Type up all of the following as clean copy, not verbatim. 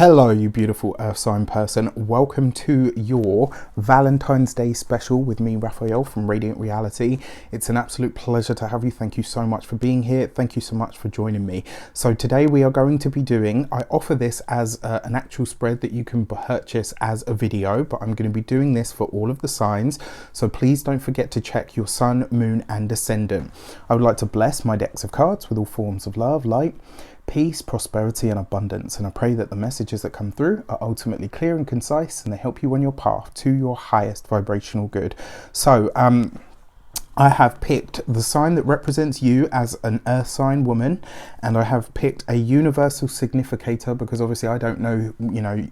Hello, you beautiful earth sign person. Welcome to your Valentine's Day special with me, Raphael from Reydiant Reality. It's an absolute pleasure to have you. Thank you so much for being here. Thank you so much for joining me. So today we are going to be doing, I offer this as an actual spread that you can purchase as a video, but I'm going to be doing this for all of the signs. So please don't forget to check your sun, moon and ascendant. I would like to bless my decks of cards with all forms of love, light, peace, prosperity and abundance, and I pray that the messages that come through are ultimately clear and concise and they help you on your path to your highest vibrational good. So I have picked the sign that represents you as an earth sign woman, and I have picked a universal significator because obviously I don't know,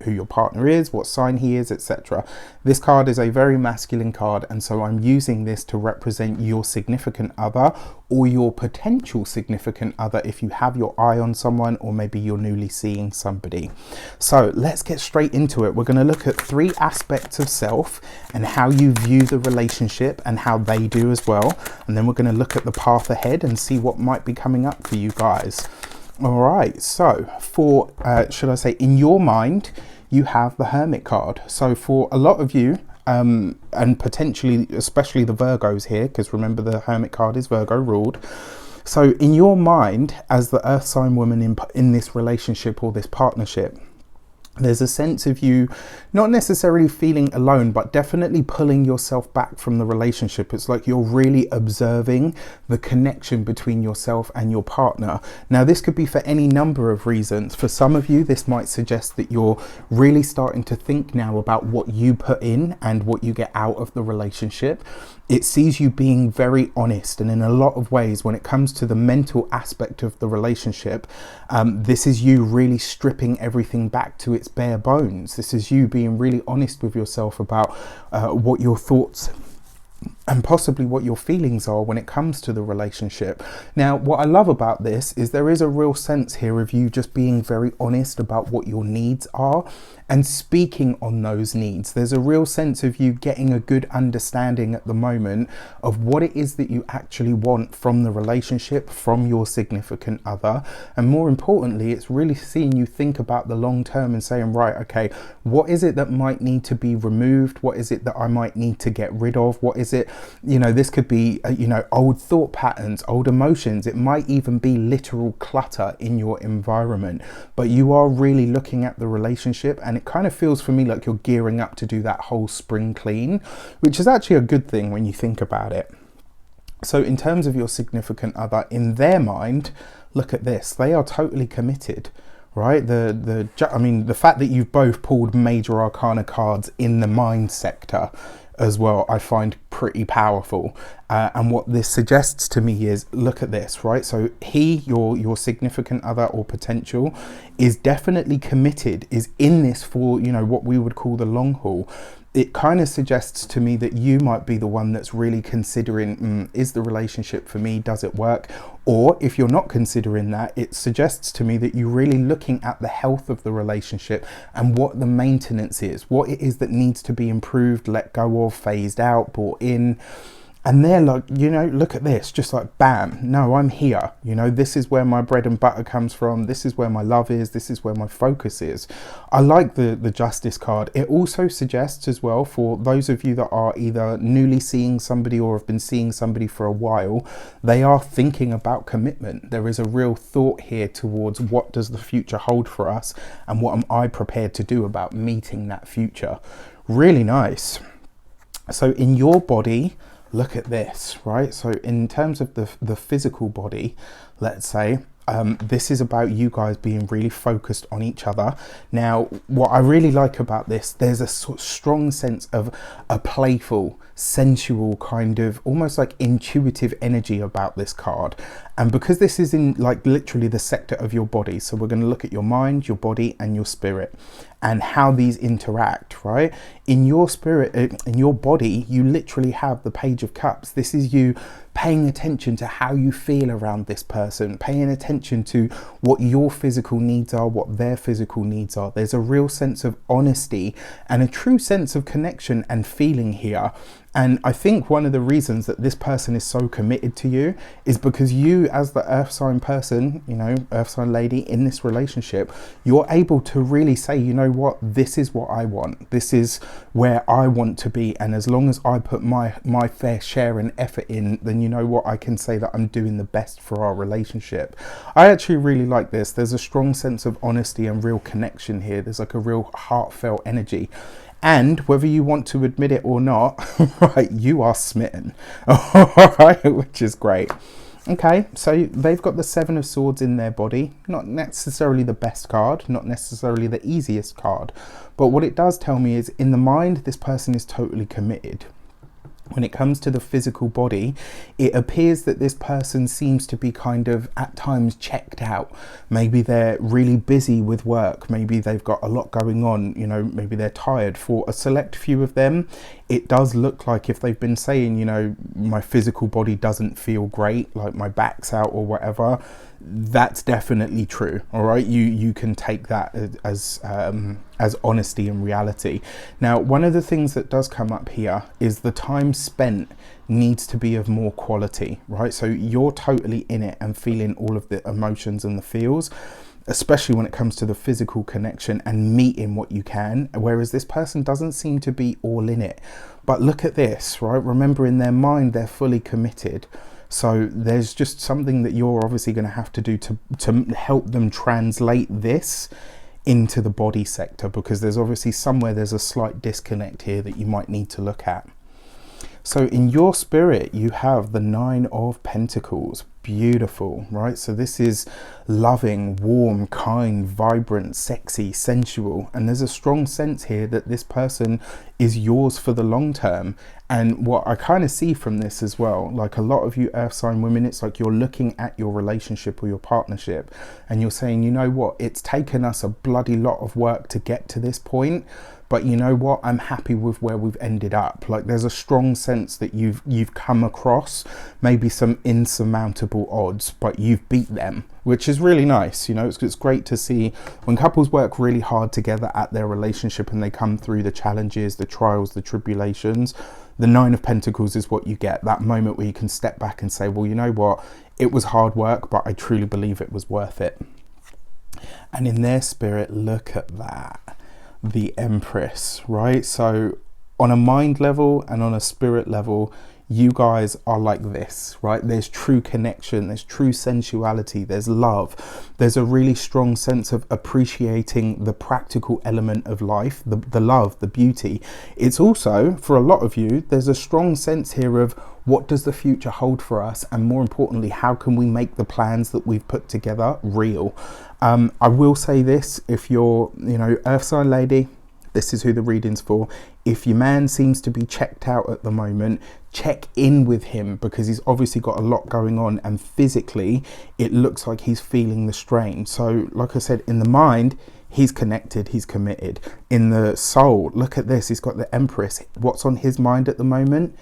who your partner is, what sign he is, etc. This card is a very masculine card, and so I'm using this to represent your significant other or your potential significant other if you have your eye on someone, or maybe you're newly seeing somebody. So let's get straight into it. We're going to look at 3 aspects of self and how you view the relationship and how they do as well. And then we're going to look at the path ahead and see what might be coming up for you guys. All right, so for should I say, in your mind you have the Hermit card. So for a lot of you, and potentially especially the Virgos here, because remember the Hermit card is Virgo ruled. So in your mind as the earth sign woman in this relationship or this partnership, there's a sense of you not necessarily feeling alone, but definitely pulling yourself back from the relationship. It's like you're really observing the connection between yourself and your partner. Now, this could be for any number of reasons. For some of you, this might suggest that you're really starting to think now about what you put in and what you get out of the relationship. It sees you being very honest, and in a lot of ways when it comes to the mental aspect of the relationship, this is you really stripping everything back to its bare bones. This is you being really honest with yourself about what your thoughts and possibly what your feelings are when it comes to the relationship. Now, what I love about this is there is a real sense here of you just being very honest about what your needs are and speaking on those needs. There's a real sense of you getting a good understanding at the moment of what it is that you actually want from the relationship, from your significant other. And more importantly, it's really seeing you think about the long term and saying, right, okay, what is it that might need to be removed? What is it that I might need to get rid of? What is it, this could be, old thought patterns, old emotions. It might even be literal clutter in your environment, but you are really looking at the relationship, and it kind of feels for me like you're gearing up to do that whole spring clean, which is actually a good thing when you think about it. So in terms of your significant other, in their mind, look at this, they are totally committed. Right, the fact that you've both pulled major arcana cards in the mind sector as well, I find pretty powerful. And what this suggests to me is, look at this, right? So your significant other or potential is definitely committed, is in this for, what we would call the long haul. It kind of suggests to me that you might be the one that's really considering, is the relationship for me? Does it work? Or if you're not considering that, it suggests to me that you're really looking at the health of the relationship and what the maintenance is, what it is that needs to be improved, let go of, phased out, brought in. And they're like, look at this, just like, bam, no, I'm here. This is where my bread and butter comes from. This is where my love is. This is where my focus is. I like the Justice card. It also suggests as well, for those of you that are either newly seeing somebody or have been seeing somebody for a while, they are thinking about commitment. There is a real thought here towards what does the future hold for us and what am I prepared to do about meeting that future. Really nice. So in your body, look at this, right? So in terms of the physical body, let's say, this is about you guys being really focused on each other. Now, what I really like about this, there's a strong sense of a playful, sensual kind of almost like intuitive energy about this card. And because this is in like literally the sector of your body, so we're going to look at your mind, your body and your spirit and how these interact, right? In your spirit, in your body, you literally have the Page of Cups. This is you paying attention to how you feel around this person, paying attention to what your physical needs are, what their physical needs are. There's a real sense of honesty and a true sense of connection and feeling here. And I think one of the reasons that this person is so committed to you is because you, as the earth sign person, you know, earth sign lady in this relationship, you're able to really say, you know what, this is what I want. This is where I want to be. And as long as I put my fair share and effort in, then you know what, I can say that I'm doing the best for our relationship. I actually really like this. There's a strong sense of honesty and real connection here. There's like a real heartfelt energy. And whether you want to admit it or not, right, you are smitten, all right, which is great. Okay, so they've got the Seven of Swords in their body. Not necessarily the best card, not necessarily the easiest card. But what it does tell me is in the mind, this person is totally committed. When it comes to the physical body, it appears that this person seems to be kind of at times checked out. Maybe they're really busy with work. Maybe they've got a lot going on. You know, maybe they're tired. For a select few of them, it does look like if they've been saying, you know, my physical body doesn't feel great, like my back's out or whatever, that's definitely true. All right, you can take that as honesty and reality. Now, one of the things that does come up here is the time spent needs to be of more quality, right? So you're totally in it and feeling all of the emotions and the feels, especially when it comes to the physical connection and meeting what you can, whereas this person doesn't seem to be all in it. But look at this, right? Remember, in their mind, they're fully committed. So there's just something that you're obviously going to have to do to help them translate this into the body sector, because there's obviously somewhere there's a slight disconnect here that you might need to look at. So in your spirit, you have the Nine of Pentacles. Beautiful, right? So this is loving, warm, kind, vibrant, sexy, sensual. And there's a strong sense here that this person is yours for the long term. And what I kind of see from this as well, like a lot of you earth sign women, it's like you're looking at your relationship or your partnership and you're saying, you know what, it's taken us a bloody lot of work to get to this point. But you know what, I'm happy with where we've ended up. Like there's a strong sense that you've come across maybe some insurmountable odds, but you've beat them, which is really nice. You know, it's great to see when couples work really hard together at their relationship and they come through the challenges, the trials, the tribulations. The Nine of Pentacles is what you get, that moment where you can step back and say, well, you know what, it was hard work, but I truly believe it was worth it. And in their spirit, look at that. The Empress, right? So on a mind level and on a spirit level, you guys are like this, right? There's true connection, there's true sensuality, there's love, there's a really strong sense of appreciating the practical element of life, the love, the beauty. It's also, for a lot of you, there's a strong sense here of what does the future hold for us, and more importantly, how can we make the plans that we've put together real? I will say this, if you're, you know, earth sign lady, this is who the reading's for. If your man seems to be checked out at the moment, check in with him, because he's obviously got a lot going on, and physically it looks like he's feeling the strain. So like I said, in the mind, he's connected, he's committed. In the soul, look at this, he's got the Empress. What's on his mind at the moment?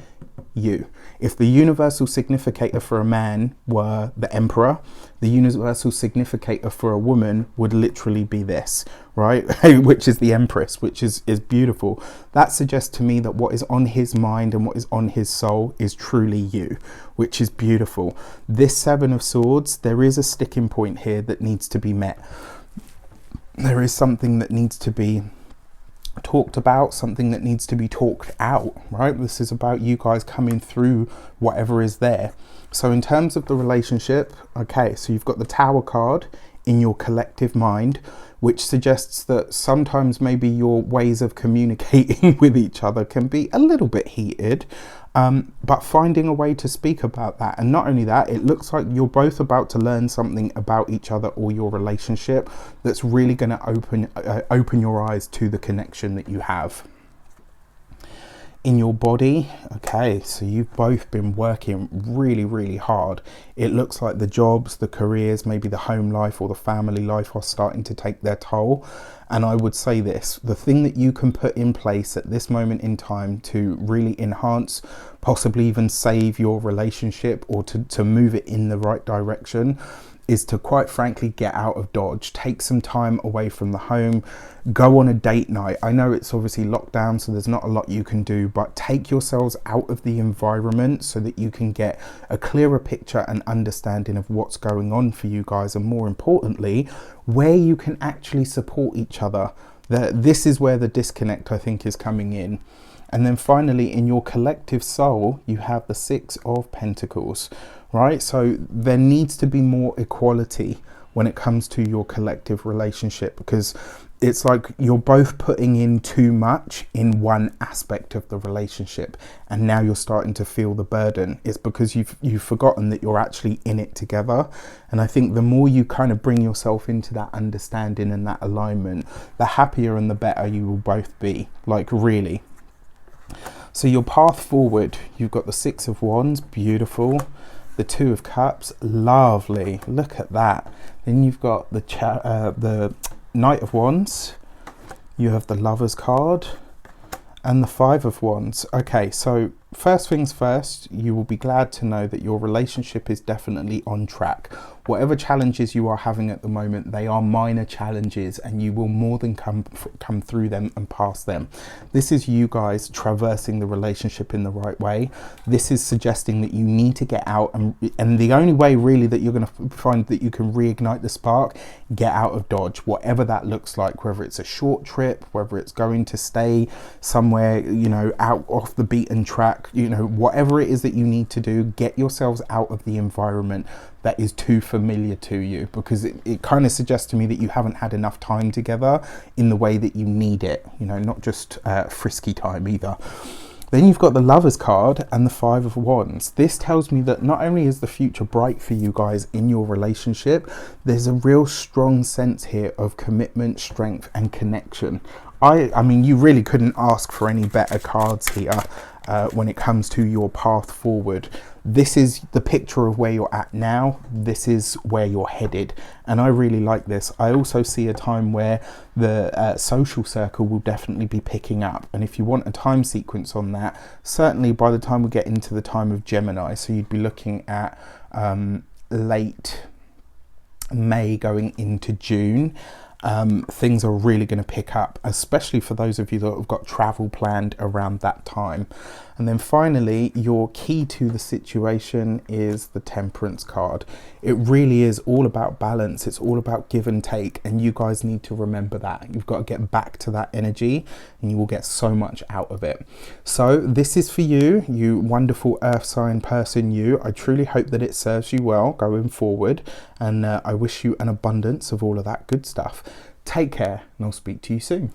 You. If the universal significator for a man were the Emperor, the universal significator for a woman would literally be this, right? Which is the Empress, which is beautiful. That suggests to me that what is on his mind and what is on his soul is truly you, which is beautiful. This Seven of Swords, there is a sticking point here that needs to be met. There is something that needs to be talked about, something that needs to be talked out, right? This is about you guys coming through whatever is there. So in terms of the relationship, okay, so you've got the Tower card in your collective mind, which suggests that sometimes maybe your ways of communicating with each other can be a little bit heated, but finding a way to speak about that. And not only that, it looks like you're both about to learn something about each other or your relationship that's really going to open your eyes to the connection that you have. In your body, okay, so you've both been working really, really hard. It looks like the jobs, the careers, maybe the home life or the family life are starting to take their toll. And I would say this, the thing that you can put in place at this moment in time to really enhance, possibly even save your relationship or to move it in the right direction, is to quite frankly get out of Dodge, take some time away from the home, go on a date night. I know it's obviously locked down, so there's not a lot you can do, but take yourselves out of the environment so that you can get a clearer picture and understanding of what's going on for you guys, and more importantly, where you can actually support each other. This is where the disconnect, I think, is coming in. And then finally, in your collective soul, you have the Six of Pentacles, right? So there needs to be more equality when it comes to your collective relationship, because it's like you're both putting in too much in one aspect of the relationship, and now you're starting to feel the burden. It's because you've forgotten that you're actually in it together. And I think the more you kind of bring yourself into that understanding and that alignment, the happier and the better you will both be, like really. So your path forward, you've got the Six of Wands, beautiful. The Two of Cups, lovely. Look at that. Then you've got the Knight of Wands. You have the Lover's card and the Five of Wands. Okay, so first things first, you will be glad to know that your relationship is definitely on track. Whatever challenges you are having at the moment, they are minor challenges, and you will more than come through them and past them. This is you guys traversing the relationship in the right way. This is suggesting that you need to get out, and the only way really that you're going to find that you can reignite the spark, get out of Dodge, whatever that looks like, whether it's a short trip, whether it's going to stay somewhere, you know, out off the beaten track, you know, whatever it is that you need to do, get yourselves out of the environment that is too familiar to you, because it kind of suggests to me that you haven't had enough time together in the way that you need it, you know, not just frisky time either. Then you've got the Lover's card and the Five of Wands. This tells me that not only is the future bright for you guys in your relationship, there's a real strong sense here of commitment, strength and connection. I mean, you really couldn't ask for any better cards here when it comes to your path forward. This is the picture of where you're at now. This is where you're headed. And I really like this. I also see a time where the social circle will definitely be picking up. And if you want a time sequence on that, certainly by the time we get into the time of Gemini, so you'd be looking at late May going into June, things are really going to pick up, especially for those of you that have got travel planned around that time. And then finally, your key to the situation is the Temperance card. It really is all about balance. It's all about give and take, and you guys need to remember that. You've got to get back to that energy, and you will get so much out of it. So this is for you, you wonderful earth sign person, you. I truly hope that it serves you well going forward, and I wish you an abundance of all of that good stuff. Take care, and I'll speak to you soon.